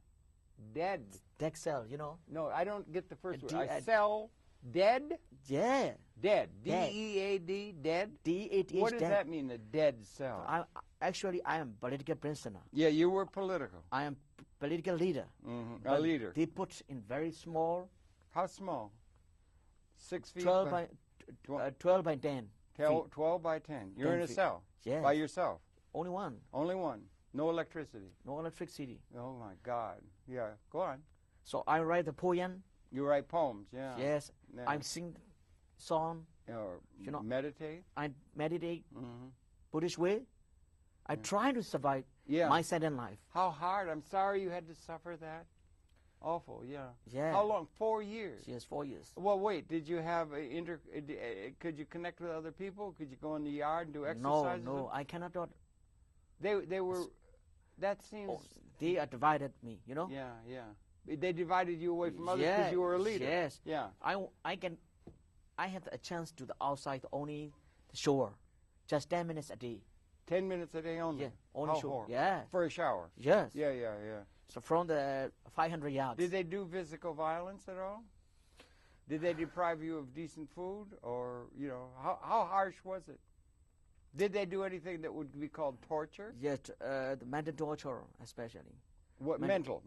Dead. Deck cell, you know. No, I don't get the first word. A cell, dead? Yeah. Dead. D-E-A-D, dead? D-E-A-D. What does that mean, a dead cell? I am political prisoner. Yeah, you were political. I am political leader. A leader. They put in very small. How small? 6 feet? 12 by 10. 12 by 10. You're 10 in a feet. cell? Yes. By yourself? Only one. Only one. No electricity? No electricity. Oh, my God. Yeah, go on. So I write the poem. You write poems, yeah. Yes. Yeah. I sing song. Or you know, meditate? I meditate Buddhist way. I try to survive my second life. How hard? I'm sorry you had to suffer that. Awful, yeah. Yeah. How long? 4 years? Yes, 4 years. Well, wait. Did you have could you connect with other people? Could you go in the yard and do exercises? No, I cannot do it. They were. That seems. They divided me, you know. Yeah. They divided you away from others because you were a leader. Yes. Yeah. I have a chance to the outside only the shore, just 10 minutes a day. 10 minutes a day only? Yeah, only How shoot. horrible. Yeah. For a shower? Yes. Yeah. So from the 500 yards. Did they do physical violence at all? Did they deprive you of decent food? Or, how harsh was it? Did they do anything that would be called torture? Yes, the mental torture especially. What, mental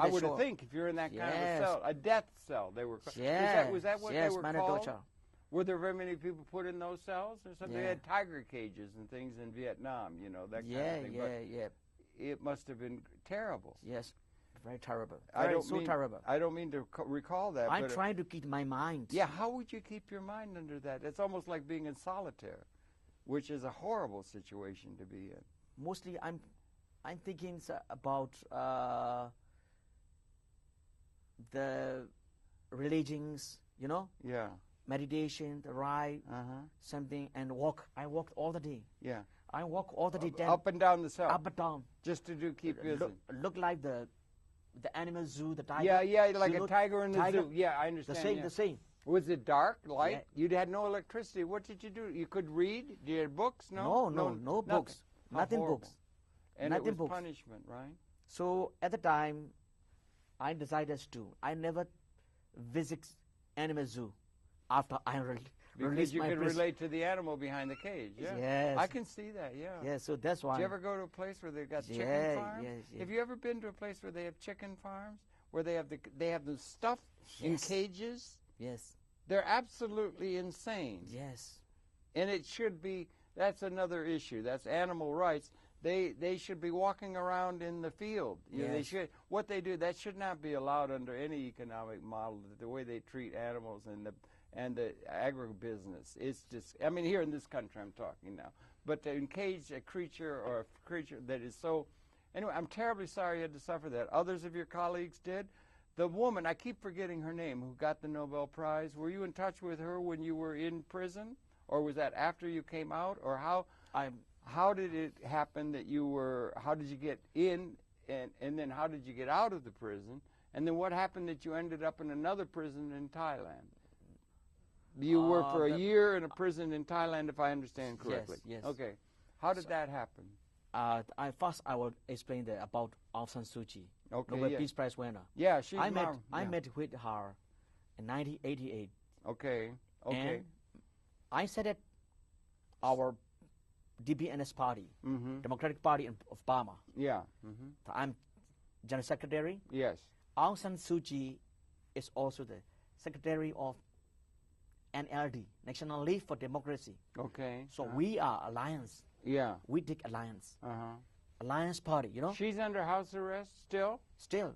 I would sure. think if you're in that kind of a cell, a death cell, they were called. Yes. Was that what yes, they were mental called? torture. Were there very many people put in those cells or something? Yeah. They had tiger cages and things in Vietnam, that kind of thing. Yeah. It must have been terrible. Yes, very terrible. Terrible. I don't mean to recall that. I'm trying to keep my mind. Yeah, how would you keep your mind under that? It's almost like being in solitaire, which is a horrible situation to be in. Mostly, I'm thinking about the religions, Yeah. meditation, the ride, something, and walk. I walked all the day. Yeah. I walk all the day. Up and down the cell. Up and down. Just to keep busy. Look like the animal zoo, the tiger. Yeah, like a tiger in the zoo. Yeah, I understand. The same. Was it dark, light? Yeah. You had no electricity. What did you do? You could read? You had books? No books. Nothing books. And nothing it was books. punishment, right? So at the time, I decided I never visit animal zoo after I released Because you my could prison. relate to the animal behind the cage. Yeah. Yes. I can see that, yeah. Yeah, so that's why. Did you ever go to a place where they've got chicken farms? Yes. Have you ever been to a place where they have chicken farms? Where they have the stuff in cages? Yes. They're absolutely insane. Yes. And it should be, that's another issue. That's animal rights. They should be walking around in the field. They should. What they do, that should not be allowed under any economic model. The way they treat animals and the agribusiness, it's just. I mean, here in this country, I'm talking now. But to encage a creature that is so. Anyway, I'm terribly sorry you had to suffer that. Others of your colleagues did. The woman, I keep forgetting her name, who got the Nobel Prize. Were you in touch with her when you were in prison, or was that after you came out, or how? How did it happen that you were, how did you get in, and then how did you get out of the prison? And then what happened that you ended up in another prison in Thailand? You were for a year in a prison in Thailand, if I understand correctly. Yes. Okay. How did that happen? I will explain about Aung San Suu Kyi, Okay, Nobel Peace Prize winner. Yeah, she's I met with her in 1988. Okay. And I said that our DPNS party, Democratic Party of Burma. Yeah. I'm General Secretary. Yes. Aung San Suu Kyi is also the Secretary of NLD, National League for Democracy. Okay. So we are alliance. Yeah. We take alliance. Alliance party, She's under house arrest still? Still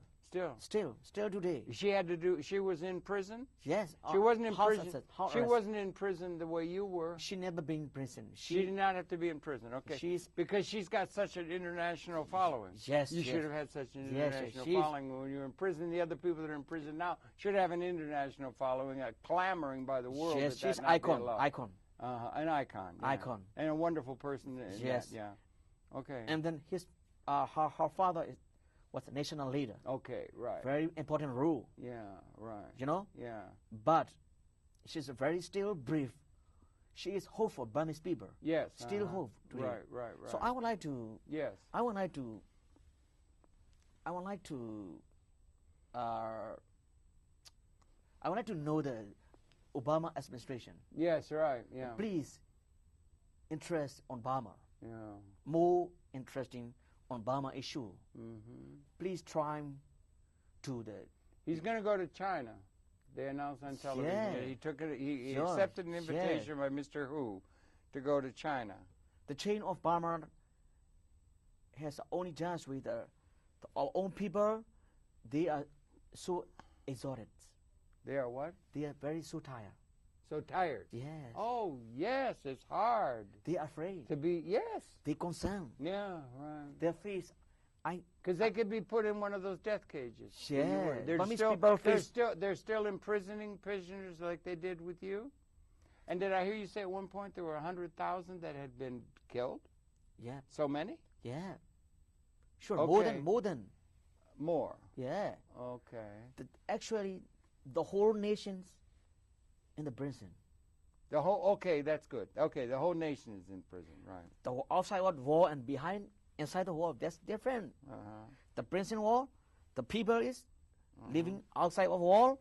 today. She was in prison? Yes. She wasn't in prison. She arrest. wasn't in prison the way you were. She never been in prison. She did not have to be in prison. Okay. Because she's got such an international following. Yes. You should have had such an international following when you were in prison. The other people that are in prison now should have an international following, clamoring by the world. Yes, she's an icon. Icon. An icon. Yeah. Icon. And a wonderful person. Yes. Yeah. Okay. And then her father was a national leader. Okay, right. Very important role. Yeah, right. Yeah. But she's very still brief. She is hopeful, Burmese people. Yes. Still hope. Right. So I would like to. Yes. I would like to know the Obama administration. Yes, right. Yeah. Please interest on Burma. Yeah. More interesting on Burma issue. Please try to the. He's going to go to China. They announced on television. Yeah. He took it. He accepted an invitation by Mr. Hu to go to China. The chain of Burma has only chance with our own people. They are so exhausted. They are what? They are so tired. So tired. Yes. Oh, yes, it's hard. They are afraid. To be, yes. They concerned. Yeah, right. Their face, because they could be put in one of those death cages. Yeah. They're still imprisoning prisoners like they did with you. And did I hear you say at one point there were 100,000 that had been killed? Yeah. So many? Yeah. Sure. Okay. More than. More. Yeah. Okay. Actually, the whole nation's in the prison. The whole, okay, that's good. Okay, the whole nation is in prison, right. The outside world war and inside the wall, that's different. The prison wall, the people is living outside of wall,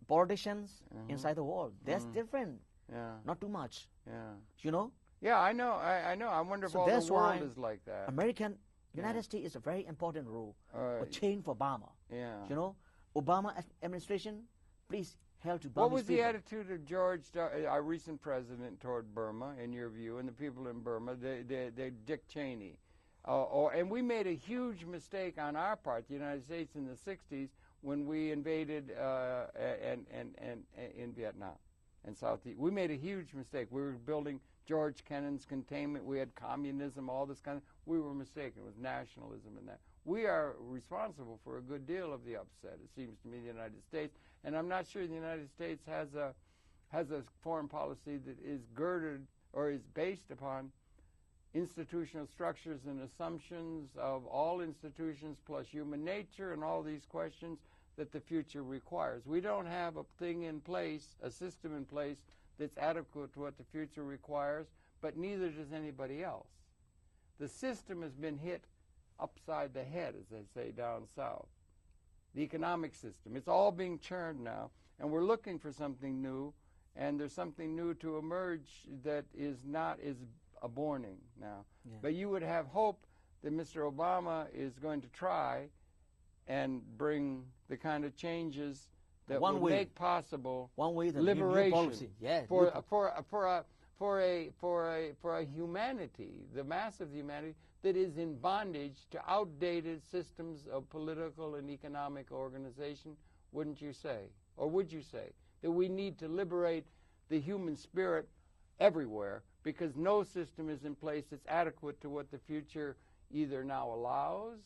politicians inside the wall. That's different. Yeah. Not too much. Yeah. You know? Yeah, I know. I know. I wonder if all the world is like that. United States is a very important role Right. for change for Obama. Yeah. You know, Obama administration, please help to Burmese What was the people. attitude of George, our recent president, toward Burma, in your view, and the people in Burma, Dick Cheney? And we made a huge mistake on our part, the United States, in the 60s when we invaded in Vietnam and Southeast. We made a huge mistake. We were building George Kennan's containment. We had communism, all this kind of. We were mistaken. It was nationalism and that. We are responsible for a good deal of the upset, it seems to me, the United States. And I'm not sure the United States has a foreign policy that is girded or is based upon institutional structures and assumptions of all institutions plus human nature and all these questions that the future requires. We don't have a thing in place, a system in place that's adequate to what the future requires, but neither does anybody else. The system has been hit upside the head, as they say down south. The economic system. It's all being churned now, and we're looking for something new, and there's something new to emerge that is not as aborning now. Yeah. But you would have hope that Mr. Obama is going to try and bring the kind of changes that will make possible liberation policy. Yeah, for a humanity, the mass of humanity that is in bondage to outdated systems of political and economic organization, wouldn't you say? Or would you say that we need to liberate the human spirit everywhere because no system is in place that's adequate to what the future either now allows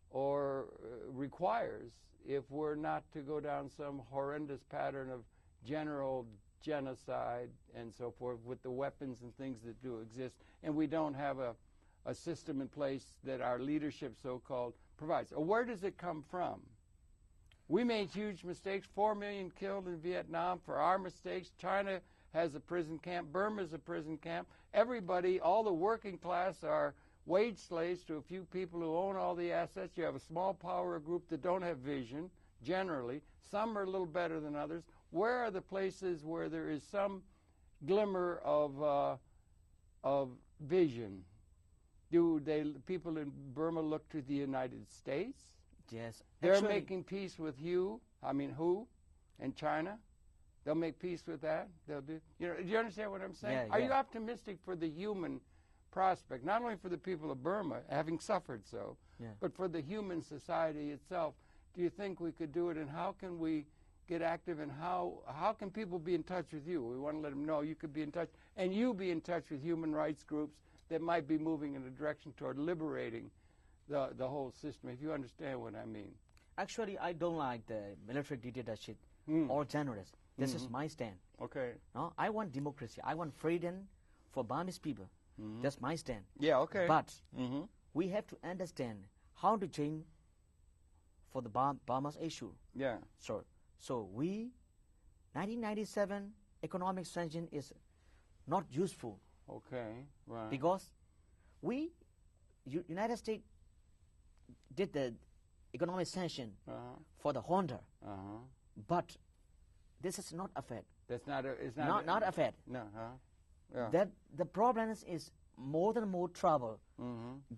or requires if we're not to go down some horrendous pattern of general genocide and so forth with the weapons and things that do exist, and we don't have a system in place that our leadership so-called provides. Where does it come from? We made huge mistakes, 4 million killed in Vietnam for our mistakes. China has a prison camp. Burma is a prison camp. Everybody, all the working class are wage slaves to a few people who own all the assets. You have a small power group that don't have vision, generally. Some are a little better than others. Where are the places where there is some glimmer of vision? Do people in Burma look to the United States? Yes. They're making peace with who and China. They'll make peace with that. They'll do. Do you understand what I'm saying? Yeah, Are you optimistic for the human prospect, not only for the people of Burma, having suffered so, but for the human society itself? Do you think we could do it, and how can we get active, and how can people be in touch with you? We want to let them know you could be in touch, and you be in touch with human rights groups that might be moving in a direction toward liberating the whole system, if you understand what I mean. Actually, I don't like the military dictatorship or generous. This is my stand. Okay. No, I want democracy. I want freedom for Burmese people. That's my stand. Yeah, okay. But we have to understand how to change for the Burma's issue. Yeah. So 1997 economic sanction is not useful. Okay, right. Because United States did the economic sanction for the Honda, but this is not a fact. That's not a. It's not a fact. No, yeah. That the problem is more than more trouble.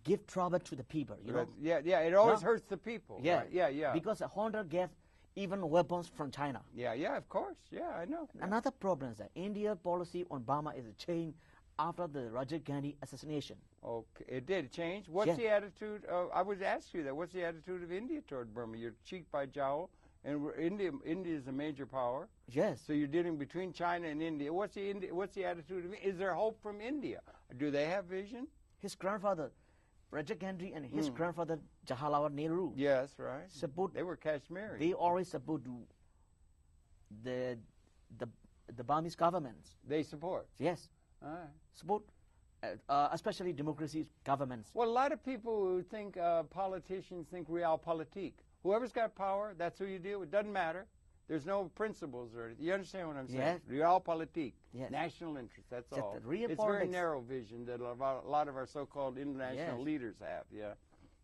Give trouble to the people. You know. Yeah. It always hurts the people. Yeah, right? Yeah. Because the Honda gets even weapons from China. Yeah. Of course. Yeah, I know. Yeah. Another problem is that India policy on Burma is a change after the Rajiv Gandhi assassination. Okay, it did change. What's the attitude of? I would ask you that. What's the attitude of India toward Burma? You're cheek by jowl, and India is a major power. Yes. So you're dealing between China and India. What's the attitude of? Is there hope from India? Do they have vision? His grandfather, Rajiv Gandhi, and his grandfather Jawaharlal Nehru. Yes, right. Support. They were Kashmiri. They always support the Burmese governments. They support. Yes. All right. Support, especially democracy governments. Well, a lot of people who think politicians think realpolitik. Whoever's got power, that's who you deal with. Doesn't matter. There's no principles or anything. You understand what I'm saying? Yes. Realpolitik. Yes. National interest, that's Just all. the real It's very politics. narrow vision that a lot of our so-called international Yes. leaders have, yeah.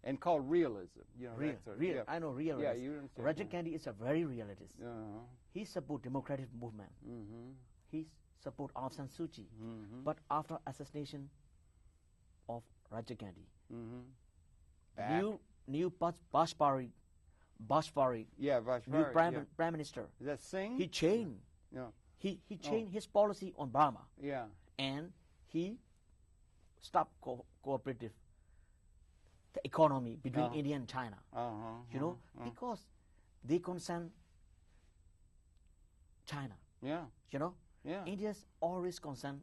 And called realism. You know, Real, that sort of- real. yeah. I know realist. Yeah, you understand. Roger Kennedy is a very realist. Uh-huh. He support democratic movement. Mm-hmm. He support Aung San Suu Kyi. Mm-hmm. But after assassination of Roger Kennedy, Mm-hmm. Back. new Bashbari, Yeah, new Vajpayee, prime minister, Is that Singh? he changed. Yeah. He changed his policy on Burma, Yeah. and he stopped cooperative the economy between India and China. Uh-huh. You know, because they concern China. Yeah. You know, Yeah. India's always concerned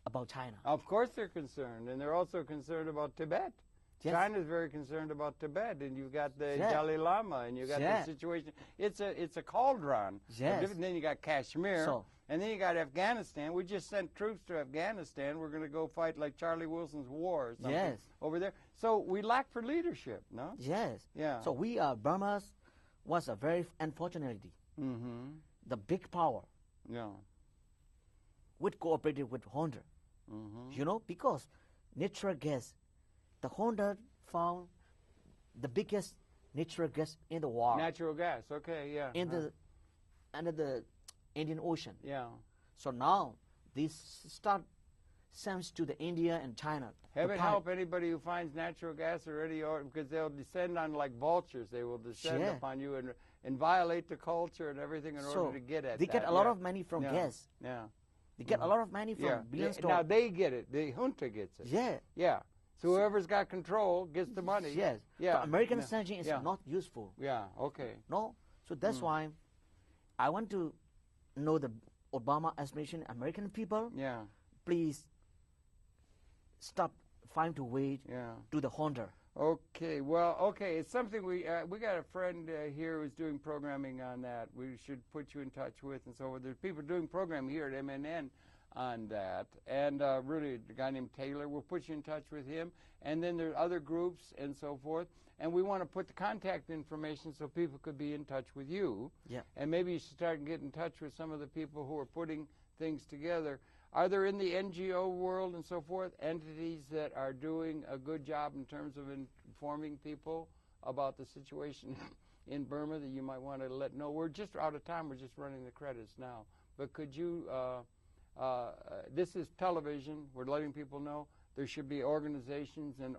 about China. Of course they're concerned, and they're also concerned about Tibet. Yes. China's very concerned about Tibet, and you've got the Yes. Dalai Lama, and you've got Yes. the situation. It's a cauldron. Yes. And then you got Kashmir, So- and then you got Afghanistan. We just sent troops to Afghanistan. We're going to go fight like Charlie Wilson's war or something Yes. over there. So we lack for leadership, no? Yes. Yeah. So Burma's was a very unfortunately Mm-hmm. the big power Yeah. would cooperated with Honda. Mm-hmm. You know, because natural gas, the Honda found the biggest natural gas in the world Natural gas. Okay. Yeah. in the under the Indian Ocean. Yeah. So now this start sends to the India and China. to Heaven pipe. help anybody who finds natural gas already, or because they'll descend on like vultures. They will descend Yeah. upon you and violate the culture and everything in So order to get at they that. get a lot Yeah. of money from Yeah. gas. Yeah. They get a lot of money from Yeah. billions Now they get it. The junta gets it. Yeah. Yeah. So whoever's got control gets the money. Yes. Yeah. So American Yeah. strategy is Yeah. not useful. Yeah. Okay. No. So that's why I want to know the Obama administration, American people, Yeah. please stop find a way Yeah. to the Honda. Okay, well, okay, it's something we got a friend here who's doing programming on that. We should put you in touch with, and so there's people doing programming here at MNN on that, and really a guy named Taylor. We'll put you in touch with him, and then there are other groups and so forth. And we want to put the contact information so people could be in touch with you. Yeah. And maybe you should start and get in touch with some of the people who are putting things together. Are there in the NGO world and so forth entities that are doing a good job in terms of informing people about the situation in Burma that you might want to let know? We're just out of time. We're just running the credits now. But could you, this is television. We're letting people know there should be organizations and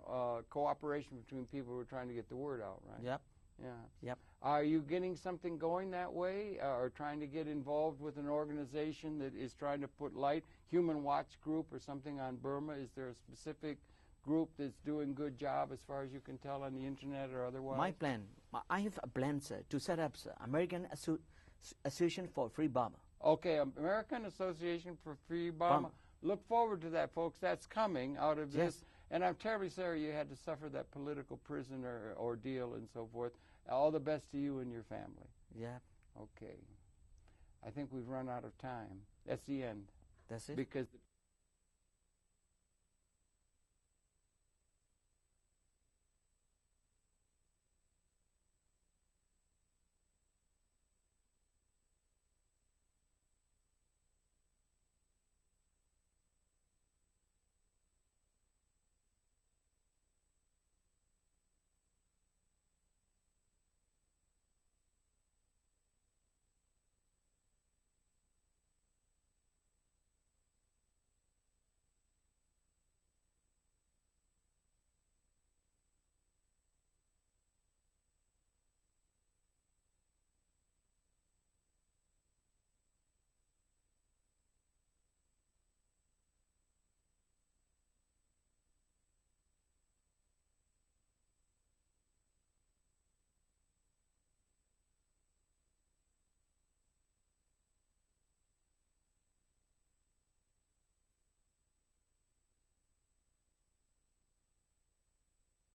cooperation between people who are trying to get the word out, right? Yep. Yeah. Yep. Are you getting something going that way, or trying to get involved with an organization that is trying to put light, Human Watch Group or something on Burma? Is there a specific group that's doing good job as far as you can tell on the internet or otherwise? My plan, I have a plan, sir, to set up American Association for Free Burma. Okay, American Association for Free Burma. Look forward to that, folks. That's coming out of this. Yes. And I'm terribly sorry you had to suffer that political prisoner ordeal and so forth. All the best to you and your family. Yeah, Okay. I think we've run out of time. That's the end. that's it. Because